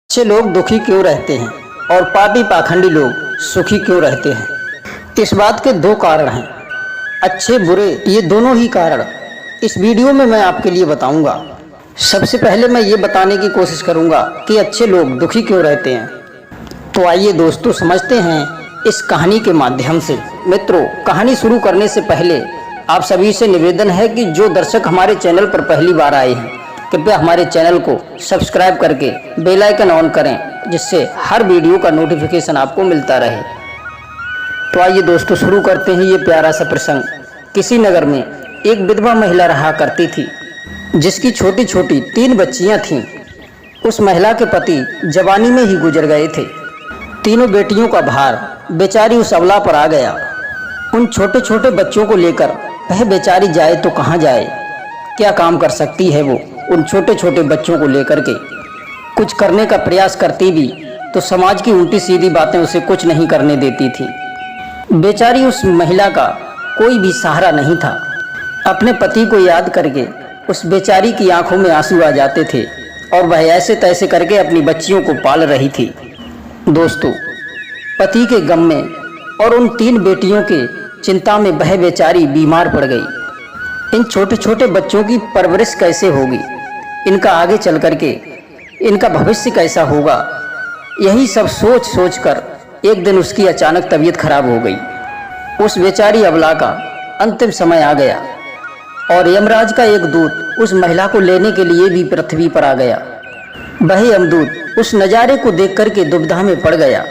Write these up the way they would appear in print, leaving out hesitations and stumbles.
अच्छे लोग दुखी क्यों रहते हैं और पापी पाखंडी लोग सुखी क्यों रहते हैं? इस बात के दो कारण हैं, अच्छे बुरे, ये दोनों ही कारण इस वीडियो में मैं आपके लिए बताऊंगा। सबसे पहले मैं ये बताने की कोशिश करूंगा कि अच्छे लोग दुखी क्यों रहते हैं। तो आइए दोस्तों समझते हैं इस कहानी के माध्यम से। मित्रों, कहानी शुरू करने से पहले आप सभी से निवेदन है कि जो दर्शक हमारे चैनल पर पहली बार आए हैं, कृपया हमारे चैनल को सब्सक्राइब करके बेल आइकन ऑन करें, जिससे हर वीडियो का नोटिफिकेशन आपको मिलता रहे। तो आइए दोस्तों शुरू करते हैं ये प्यारा सा प्रसंग। किसी नगर में एक विधवा महिला रहा करती थी, जिसकी छोटी छोटी 3 बच्चियां थीं। उस महिला के पति जवानी में ही गुजर गए थे। तीनों बेटियों का भार बेचारी उस अबला पर आ गया। उन छोटे छोटे बच्चों को लेकर वह बेचारी जाए तो कहाँ जाए? क्या काम कर सकती है वो उन छोटे छोटे बच्चों को लेकर के? कुछ करने का प्रयास करती भी तो समाज की उल्टी सीधी बातें उसे कुछ नहीं करने देती थी। बेचारी उस महिला का कोई भी सहारा नहीं था। अपने पति को याद करके उस बेचारी की आंखों में आंसू आ जाते थे और वह ऐसे तैसे करके अपनी बच्चियों को पाल रही थी। दोस्तों, पति के गम में और उन 3 बेटियों के चिंता में वह बेचारी बीमार पड़ गई। इन छोटे छोटे बच्चों की परवरिश कैसे होगी? इनका आगे चल करके इनका भविष्य कैसा होगा? यही सब सोच सोच कर एक दिन उसकी अचानक तबीयत खराब हो गई। उस बेचारी अबला का अंतिम समय आ गया और यमराज का एक दूत उस महिला को लेने के लिए भी पृथ्वी पर आ गया। वह यमदूत उस नज़ारे को देख करके दुविधा में पड़ गया।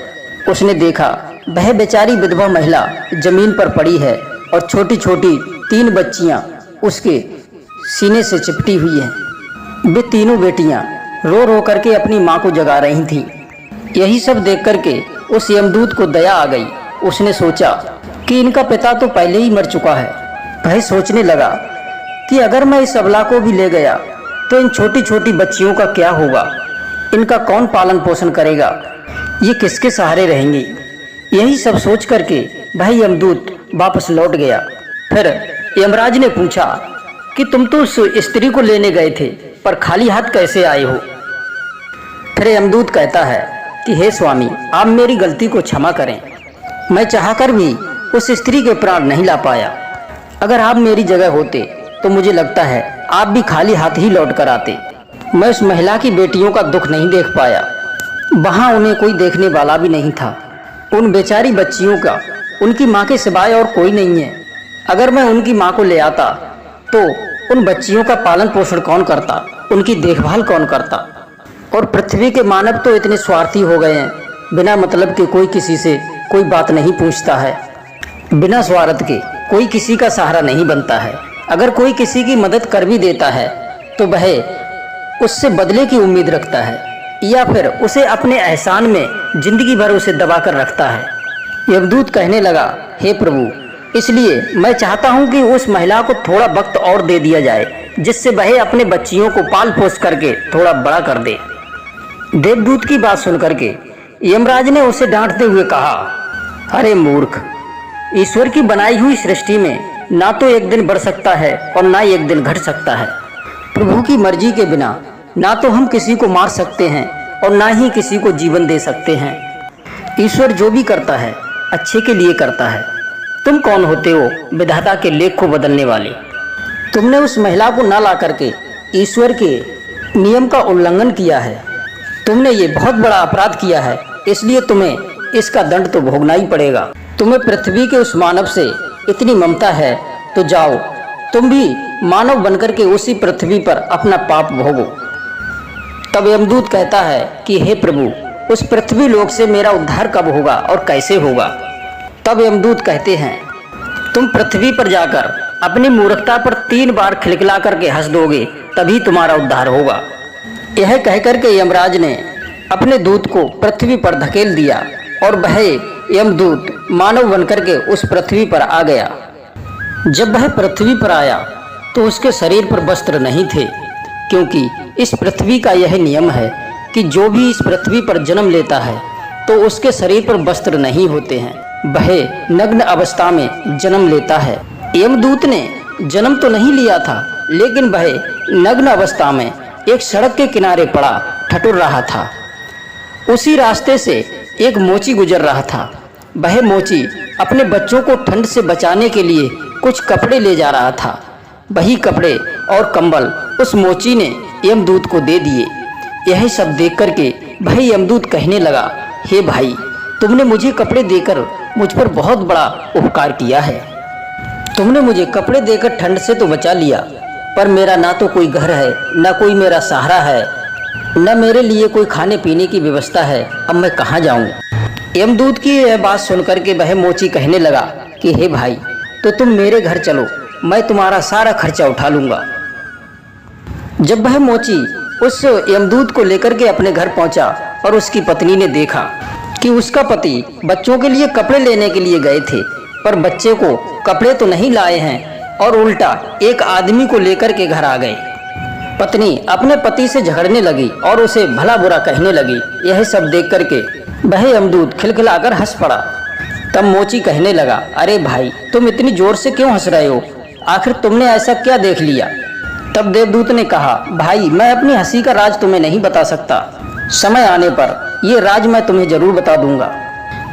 उसने देखा वह बेचारी विधवा महिला जमीन पर पड़ी है और छोटी छोटी 3 बच्चियां उसके सीने से चिपटी हुई हैं। वे तीनों बेटियां रो रो करके अपनी मां को जगा रही थीं। यही सब देख करके उस यमदूत को दया आ गई। उसने सोचा कि इनका पिता तो पहले ही मर चुका है। वह सोचने लगा कि अगर मैं इस अबला को भी ले गया तो इन छोटी छोटी बच्चियों का क्या होगा? इनका कौन पालन पोषण करेगा? ये किसके सहारे रहेंगी? यही सब सोच करके वह यमदूत वापस लौट गया। फिर यमराज ने पूछा कि तुम तो उस स्त्री को लेने गए थे, पर खाली हाथ कैसे आए हो? फिर यमदूत कहता है कि हे स्वामी, आप मेरी गलती को क्षमा करें। मैं चाहकर भी उस स्त्री के प्राण नहीं ला पाया। अगर आप मेरी जगह होते तो मुझे लगता है आप भी खाली हाथ ही लौट कर आते। मैं उस महिला की बेटियों का दुख नहीं देख पाया। वहाँ उन्हें कोई देखने वाला भी नहीं था। उन बेचारी बच्चियों का उनकी माँ के सिवाय और कोई नहीं है। अगर मैं उनकी माँ को ले आता तो उन बच्चियों का पालन पोषण कौन करता? उनकी देखभाल कौन करता? और पृथ्वी के मानव तो इतने स्वार्थी हो गए हैं, बिना मतलब के कोई किसी से कोई बात नहीं पूछता है। बिना स्वार्थ के कोई किसी का सहारा नहीं बनता है। अगर कोई किसी की मदद कर भी देता है तो वह उससे बदले की उम्मीद रखता है, या फिर उसे अपने एहसान में जिंदगी भर उसे दबा कर रखता है। यमदूत कहने लगा, हे प्रभु, इसलिए मैं चाहता हूं कि उस महिला को थोड़ा वक्त और दे दिया जाए, जिससे वह अपने बच्चियों को पाल पोस करके थोड़ा बड़ा कर दे। देवदूत की बात सुन करके यमराज ने उसे डांटते हुए कहा, अरे मूर्ख, ईश्वर की बनाई हुई सृष्टि में ना तो एक दिन बढ़ सकता है और ना एक दिन घट सकता है। प्रभु की मर्जी के बिना ना तो हम किसी को मार सकते हैं और ना ही किसी को जीवन दे सकते हैं। ईश्वर जो भी करता है अच्छे के लिए करता है। तुम कौन होते हो विधाता के लेख को बदलने वाले? तुमने उस महिला को ना ला करके ईश्वर के नियम का उल्लंघन किया है। तुमने ये बहुत बड़ा अपराध किया है, इसलिए तुम्हें इसका दंड तो भोगना ही पड़ेगा। तुम्हें पृथ्वी के उस मानव से इतनी ममता है तो जाओ, तुम भी मानव बनकर के उसी पृथ्वी पर अपना पाप भोगो। तब यमदूत कहता है कि हे प्रभु, उस पृथ्वी लोक से मेरा उद्धार कब होगा और कैसे होगा? तब यमदूत कहते हैं, तुम पृथ्वी पर जाकर अपनी मूर्खता पर 3 बार खिलखिला करके हंस दोगे, तभी तुम्हारा उद्धार होगा। यह कहकर के यमराज ने अपने दूत को पृथ्वी पर धकेल दिया और वह यमदूत मानव बनकर के उस पृथ्वी पर आ गया। जब वह पृथ्वी पर आया तो उसके शरीर पर वस्त्र नहीं थे, क्योंकि इस पृथ्वी का यह नियम है कि जो भी इस पृथ्वी पर जन्म लेता है तो उसके शरीर पर वस्त्र नहीं होते हैं। वह नग्न अवस्था में जन्म लेता है। यमदूत ने जन्म तो नहीं लिया था, लेकिन वह नग्न अवस्था में एक सड़क के किनारे पड़ा ठठुर रहा था। उसी रास्ते से एक मोची गुजर रहा था। वह मोची अपने बच्चों को ठंड से बचाने के लिए कुछ कपड़े ले जा रहा था। वही कपड़े और कंबल उस मोची ने यमदूत को दे दिए। यह सब देख करके वह यमदूत कहने लगा, हे भाई, तुमने मुझे कपड़े देकर मुझ पर बहुत बड़ा उपकार किया है। तुमने मुझे कपड़े देकर ठंड से तो बचा लिया, पर मेरा ना तो कोई घर है, ना कोई मेरा सहारा है, न मेरे लिए कोई खाने पीने की व्यवस्था है। अब मैं कहाँ जाऊँ? यमदूत की यह बात सुनकर के वह मोची कहने लगा कि हे भाई, तो तुम मेरे घर चलो, मैं तुम्हारा सारा खर्चा उठा लूँगा। जब वह मोची उस यमदूत को लेकर के अपने घर पहुंचा और उसकी पत्नी ने देखा कि उसका पति बच्चों के लिए कपड़े लेने के लिए गए थे, पर बच्चे को कपड़े तो नहीं लाए हैं और उल्टा एक आदमी को लेकर के घर आ गए। पत्नी अपने पति से झगड़ने लगी और उसे भला बुरा कहने लगी। यह सब देख करके वह यमदूत खिलखिलाकर हंस पड़ा। तब मोची कहने लगा, अरे भाई, तुम इतनी जोर से क्यों हंस रहे हो? आखिर तुमने ऐसा क्या देख लिया? तब देवदूत ने कहा, भाई, मैं अपनी हंसी का राज तुम्हें नहीं बता सकता। समय आने पर ये राज मैं तुम्हें जरूर बता दूंगा।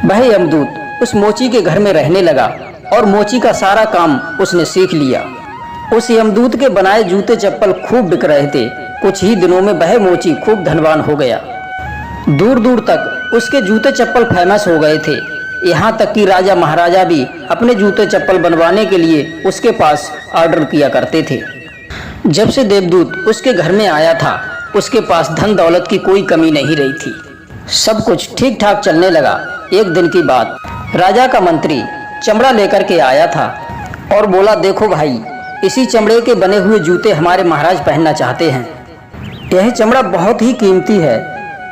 वह यमदूत उस मोची के घर में रहने लगा और मोची का सारा काम उसने सीख लिया। उस यमदूत के बनाए जूते चप्पल खूब बिक रहे थे। कुछ ही दिनों में वह मोची खूब धनवान हो गया। दूर दूर तक उसके जूते चप्पल फेमस हो गए थे। यहाँ तक कि राजा महाराजा भी अपने जूते चप्पल बनवाने के लिए उसके पास ऑर्डर किया करते थे। जब से देवदूत उसके घर में आया था, उसके पास धन दौलत की कोई कमी नहीं रही थी। सब कुछ ठीक ठाक चलने लगा। एक दिन की बात, राजा का मंत्री चमड़ा लेकर के आया था और बोला, देखो भाई, इसी चमड़े के बने हुए जूते हमारे महाराज पहनना चाहते हैं। यह चमड़ा बहुत ही कीमती है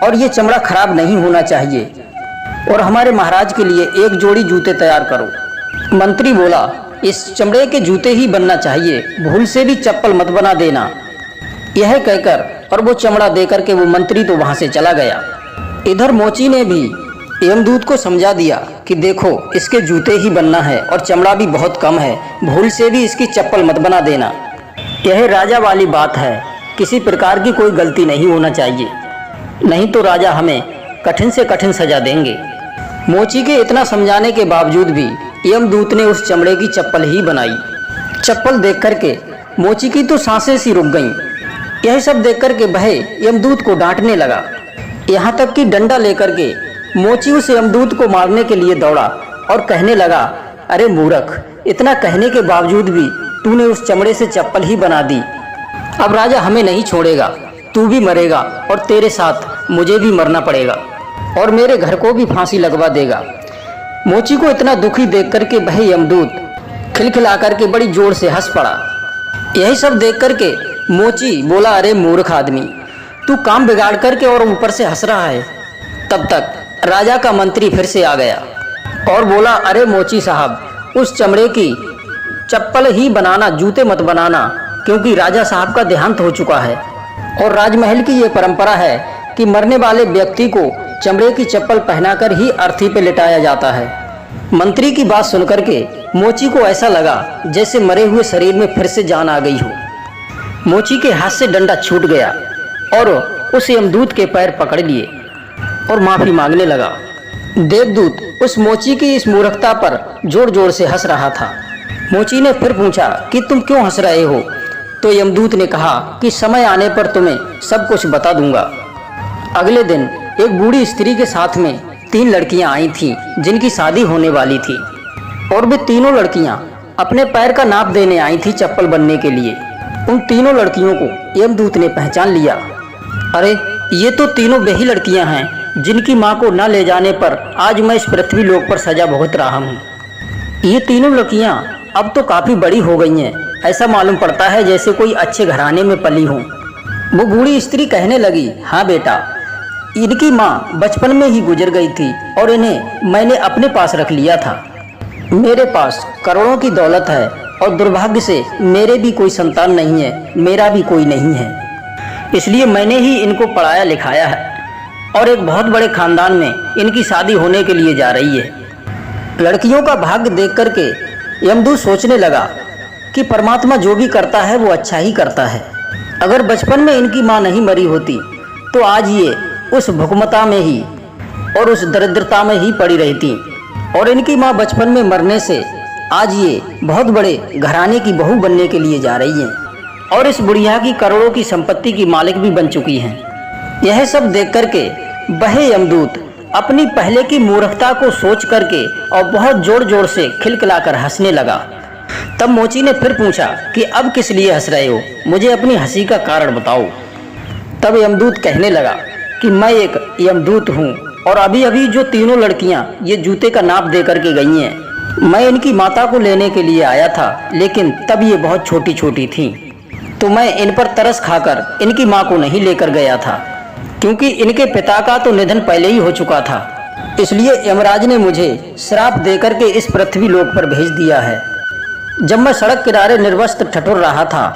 और ये चमड़ा खराब नहीं होना चाहिए, और हमारे महाराज के लिए एक जोड़ी जूते तैयार करो। मंत्री बोला, इस चमड़े के जूते ही बनना चाहिए, भूल से भी चप्पल मत बना देना। यह कहकर और वो चमड़ा देकर के वो मंत्री तो वहां से चला गया। इधर मोची ने भी यमदूत को समझा दिया कि देखो, इसके जूते ही बनना है और चमड़ा भी बहुत कम है, भूल से भी इसकी चप्पल मत बना देना। यह राजा वाली बात है, किसी प्रकार की कोई गलती नहीं होना चाहिए, नहीं तो राजा हमें कठिन से कठिन सजा देंगे। मोची के इतना समझाने के बावजूद भी यमदूत ने उस चमड़े की चप्पल ही बनाई। चप्पल देख करके मोची की तो सांसें सी रुक गईं। यह सब देख करके वह यमदूत को डांटने लगा। यहाँ तक कि डंडा लेकर के मोची उस यमदूत को मारने के लिए दौड़ा और कहने लगा, अरे मूर्ख, इतना कहने के बावजूद भी तूने उस चमड़े से चप्पल ही बना दी। अब राजा हमें नहीं छोड़ेगा, तू भी मरेगा और तेरे साथ मुझे भी मरना पड़ेगा और मेरे घर को भी फांसी लगवा देगा। मोची को इतना दुखी देख करके वह यमदूत खिलखिला करके बड़ी जोर से हंस पड़ा। यही सब देख करके मोची बोला, अरे मूर्ख आदमी, तू काम बिगाड़ करके और ऊपर से हंस रहा है। तब तक राजा का मंत्री फिर से आ गया और बोला, अरे मोची साहब, उस चमड़े की चप्पल ही बनाना, जूते मत बनाना, क्योंकि राजा साहब का देहांत हो चुका है और राजमहल की ये परंपरा है कि मरने वाले व्यक्ति को चमड़े की चप्पल पहनाकर ही अर्थी पे लिटाया जाता है। मंत्री की बात सुनकर के मोची को ऐसा लगा जैसे मरे हुए शरीर में फिर से जान आ गई हो। मोची के हाथ से डंडा छूट गया और उस यमदूत के पैर पकड़ लिए और माफी मांगने लगा। देवदूत उस मोची की इस मूर्खता पर जोर जोर से हंस रहा था। मोची ने फिर पूछा कि तुम क्यों हंस रहे हो? तो यमदूत ने कहा कि समय आने पर तुम्हें सब कुछ बता दूंगा। अगले दिन एक बूढ़ी स्त्री के साथ में 3 लड़कियां आई थीं जिनकी शादी होने वाली थी, और वे तीनों लड़कियां अपने पैर का नाप देने आई थी चप्पल बनने के लिए। उन तीनों लड़कियों को यमदूत ने पहचान लिया। अरे, ये तो तीनों वही लड़कियां हैं जिनकी माँ को न ले जाने पर आज मैं इस पृथ्वी लोक पर सजा भुगत रहा हूँ। ये तीनों लड़कियां अब तो काफ़ी बड़ी हो गई हैं, ऐसा मालूम पड़ता है जैसे कोई अच्छे घराने में पली हों। वो बूढ़ी स्त्री कहने लगी, हाँ बेटा, इनकी माँ बचपन में ही गुजर गई थी और इन्हें मैंने अपने पास रख लिया था। मेरे पास करोड़ों की दौलत है और दुर्भाग्य से मेरे भी कोई संतान नहीं है, मेरा भी कोई नहीं है, इसलिए मैंने ही इनको पढ़ाया लिखाया है और एक बहुत बड़े खानदान में इनकी शादी होने के लिए जा रही है। लड़कियों का भाग्य देख करके यमदूत सोचने लगा कि परमात्मा जो भी करता है वो अच्छा ही करता है। अगर बचपन में इनकी माँ नहीं मरी होती तो आज ये उस भुखमता में ही और उस दरिद्रता में ही पड़ी रहती। और इनकी माँ बचपन में मरने से आज ये बहुत बड़े घराने की बहू बनने के लिए जा रही हैं और इस बुढ़िया की करोड़ों की संपत्ति की मालिक भी बन चुकी हैं। यह सब देख करके वह यमदूत अपनी पहले की मूर्खता को सोच करके और बहुत जोर जोर से खिलखिलाकर हंसने लगा। तब मोची ने फिर पूछा कि अब किस लिए हंस रहे हो, मुझे अपनी हंसी का कारण बताओ। तब यमदूत कहने लगा कि मैं एक यमदूत हूँ और अभी अभी जो तीनों लड़कियाँ ये जूते का नाप दे करके गई हैं, मैं इनकी माता को लेने के लिए आया था, लेकिन तब ये बहुत छोटी छोटी थीं, तो मैं इन पर तरस खाकर इनकी माँ को नहीं लेकर गया था, क्योंकि इनके पिता का तो निधन पहले ही हो चुका था। इसलिए यमराज ने मुझे श्राप देकर के इस पृथ्वी लोक पर भेज दिया है। जब मैं सड़क किनारे निर्वस्त्र ठठुर रहा था,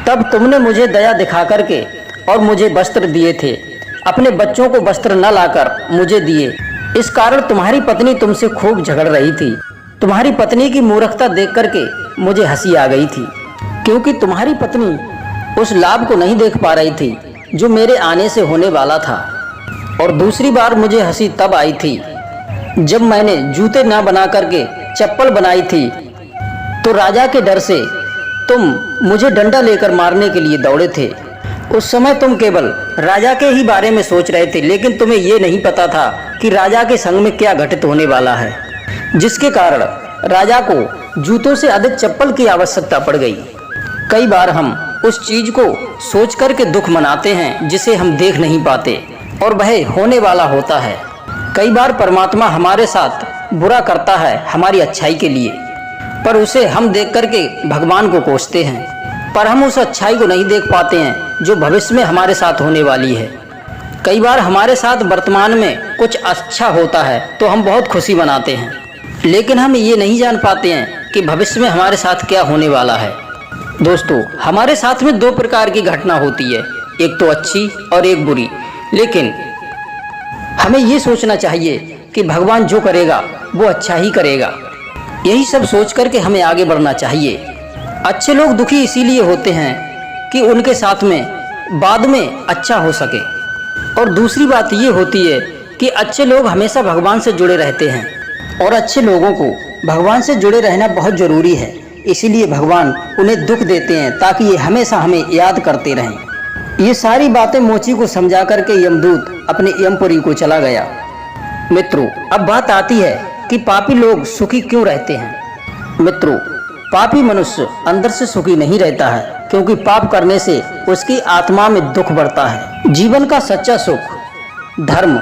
तब तुमने मुझे दया दिखा करके और मुझे वस्त्र दिए थे। अपने बच्चों को वस्त्र न लाकर मुझे दिए। इस कारण तुम्हारी पत्नी तुमसे खूब झगड़ रही थी। तुम्हारी पत्नी की मूर्खता देख करके मुझे हंसी आ गई थी, क्योंकि तुम्हारी पत्नी उस लाभ को नहीं देख पा रही थी जो मेरे आने से होने वाला था। और दूसरी बार मुझे हंसी तब आई थी जब मैंने जूते ना बना करके चप्पल बनाई थी, तो राजा के डर से तुम मुझे डंडा लेकर मारने के लिए दौड़े थे। उस समय तुम केवल राजा के ही बारे में सोच रहे थे, लेकिन तुम्हें ये नहीं पता था कि राजा के संग में क्या घटित होने वाला है, जिसके कारण राजा को जूतों से अधिक चप्पल की आवश्यकता पड़ गई। कई बार हम उस चीज को सोच कर के दुख मनाते हैं जिसे हम देख नहीं पाते और वह होने वाला होता है। कई बार परमात्मा हमारे साथ बुरा करता है हमारी अच्छाई के लिए, पर उसे हम देख करके भगवान को कोसते हैं, पर हम उस अच्छाई को नहीं देख पाते हैं जो भविष्य में हमारे साथ होने वाली है। कई बार हमारे साथ वर्तमान में कुछ अच्छा होता है तो हम बहुत खुशी मनाते हैं, लेकिन हम ये नहीं जान पाते हैं कि भविष्य में हमारे साथ क्या होने वाला है। दोस्तों, हमारे साथ में दो प्रकार की घटना होती है, एक तो अच्छी और एक बुरी, लेकिन हमें ये सोचना चाहिए कि भगवान जो करेगा वो अच्छा ही करेगा। यही सब सोच करके हमें आगे बढ़ना चाहिए। अच्छे लोग दुखी इसीलिए होते हैं कि उनके साथ में बाद में अच्छा हो सके। और दूसरी बात ये होती है कि अच्छे लोग हमेशा भगवान से जुड़े रहते हैं और अच्छे लोगों को भगवान से जुड़े रहना बहुत ज़रूरी है। इसीलिए भगवान उन्हें दुख देते हैं ताकि ये हमेशा हमें याद करते रहें। ये सारी बातें मोची को समझा करके यमदूत अपने यमपुरी को चला गया। मित्रों, अब बात आती है कि पापी लोग सुखी क्यों रहते हैं। मित्रों, पापी मनुष्य अंदर से सुखी नहीं रहता है, क्योंकि पाप करने से उसकी आत्मा में दुख बढ़ता है। जीवन का सच्चा सुख धर्म,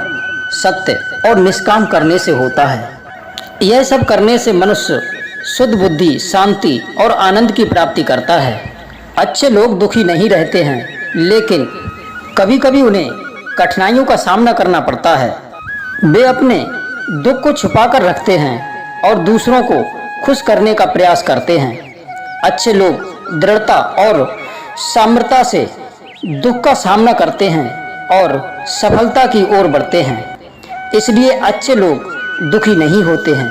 सत्य और निष्काम करने से होता है। यह सब करने से मनुष्य शुद्ध बुद्धि, शांति और आनंद की प्राप्ति करता है। अच्छे लोग दुखी नहीं रहते हैं, लेकिन कभी कभी उन्हें कठिनाइयों का सामना करना पड़ता है। वे अपने दुख को छुपा कर रखते हैं और दूसरों को खुश करने का प्रयास करते हैं। अच्छे लोग दृढ़ता और सामर्थ्य से दुख का सामना करते हैं और सफलता की ओर बढ़ते हैं। इसलिए अच्छे लोग दुखी नहीं होते हैं।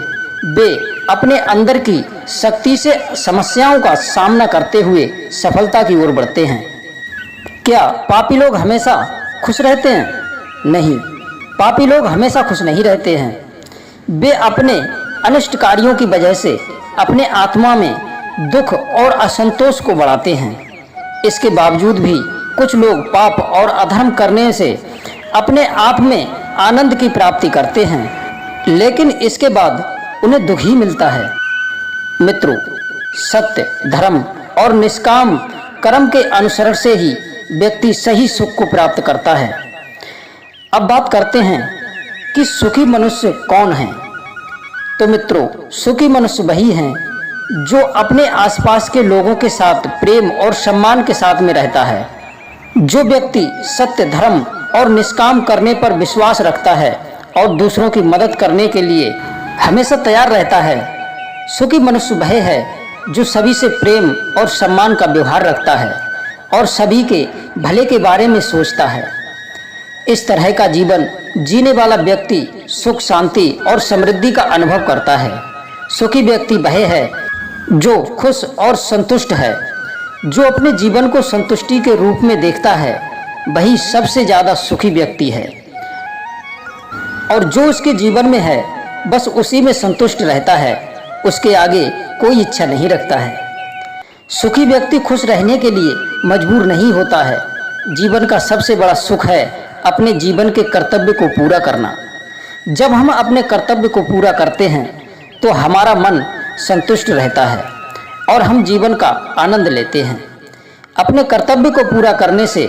वे अपने अंदर की शक्ति से समस्याओं का सामना करते हुए सफलता की ओर बढ़ते हैं। क्या पापी लोग हमेशा खुश रहते हैं? नहीं, पापी लोग हमेशा खुश नहीं रहते हैं। वे अपने अनिष्ट कार्यों की वजह से अपने आत्मा में दुख और असंतोष को बढ़ाते हैं। इसके बावजूद भी कुछ लोग पाप और अधर्म करने से अपने आप में आनंद की प्राप्ति करते हैं, लेकिन इसके बाद उन्हें दुख ही मिलता है। मित्रों, सत्य, धर्म और निष्काम कर्म के अनुसरण से ही व्यक्ति सही सुख को प्राप्त करता है। अब बात करते हैं कि सुखी मनुष्य कौन है। तो मित्रों, सुखी मनुष्य वही हैं जो अपने आसपास के लोगों के साथ प्रेम और सम्मान के साथ में रहता है। जो व्यक्ति सत्य, धर्म और निष्काम करने पर विश्वास रखता है और दूसरों की मदद करने के लिए हमेशा तैयार रहता है। सुखी मनुष्य वह है जो सभी से प्रेम और सम्मान का व्यवहार रखता है और सभी के भले के बारे में सोचता है। इस तरह का जीवन जीने वाला व्यक्ति सुख, शांति और समृद्धि का अनुभव करता है। सुखी व्यक्ति वह है जो खुश और संतुष्ट है। जो अपने जीवन को संतुष्टि के रूप में देखता है, वही सबसे ज़्यादा सुखी व्यक्ति है। और जो उसके जीवन में है बस उसी में संतुष्ट रहता है, उसके आगे कोई इच्छा नहीं रखता है। सुखी व्यक्ति खुश रहने के लिए मजबूर नहीं होता है। जीवन का सबसे बड़ा सुख है अपने जीवन के कर्तव्य को पूरा करना। जब हम अपने कर्तव्य को पूरा करते हैं तो हमारा मन संतुष्ट रहता है और हम जीवन का आनंद लेते हैं। अपने कर्तव्य को पूरा करने से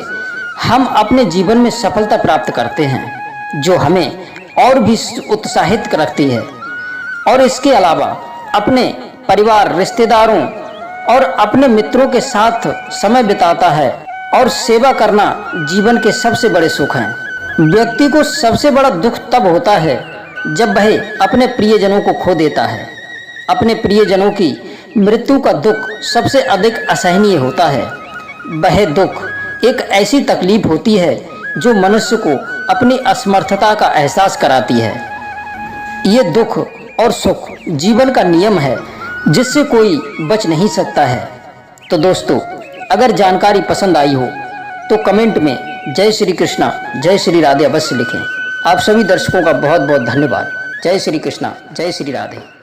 हम अपने जीवन में सफलता प्राप्त करते हैं, जो हमें और भी उत्साहित रखती है। और इसके अलावा अपने परिवार, रिश्तेदारों और अपने मित्रों के साथ समय बिताता है और सेवा करना जीवन के सबसे बड़े सुख हैं। व्यक्ति को सबसे बड़ा दुख तब होता है जब वह अपने प्रियजनों को खो देता है। अपने प्रियजनों की मृत्यु का दुख सबसे अधिक असहनीय होता है। वह दुख एक ऐसी तकलीफ होती है जो मनुष्य को अपनी असमर्थता का एहसास कराती है। ये दुख और सुख जीवन का नियम है जिससे कोई बच नहीं सकता है। तो दोस्तों, अगर जानकारी पसंद आई हो तो कमेंट में जय श्री कृष्णा, जय श्री राधे अवश्य लिखें। आप सभी दर्शकों का बहुत बहुत धन्यवाद। जय श्री कृष्णा, जय श्री राधे।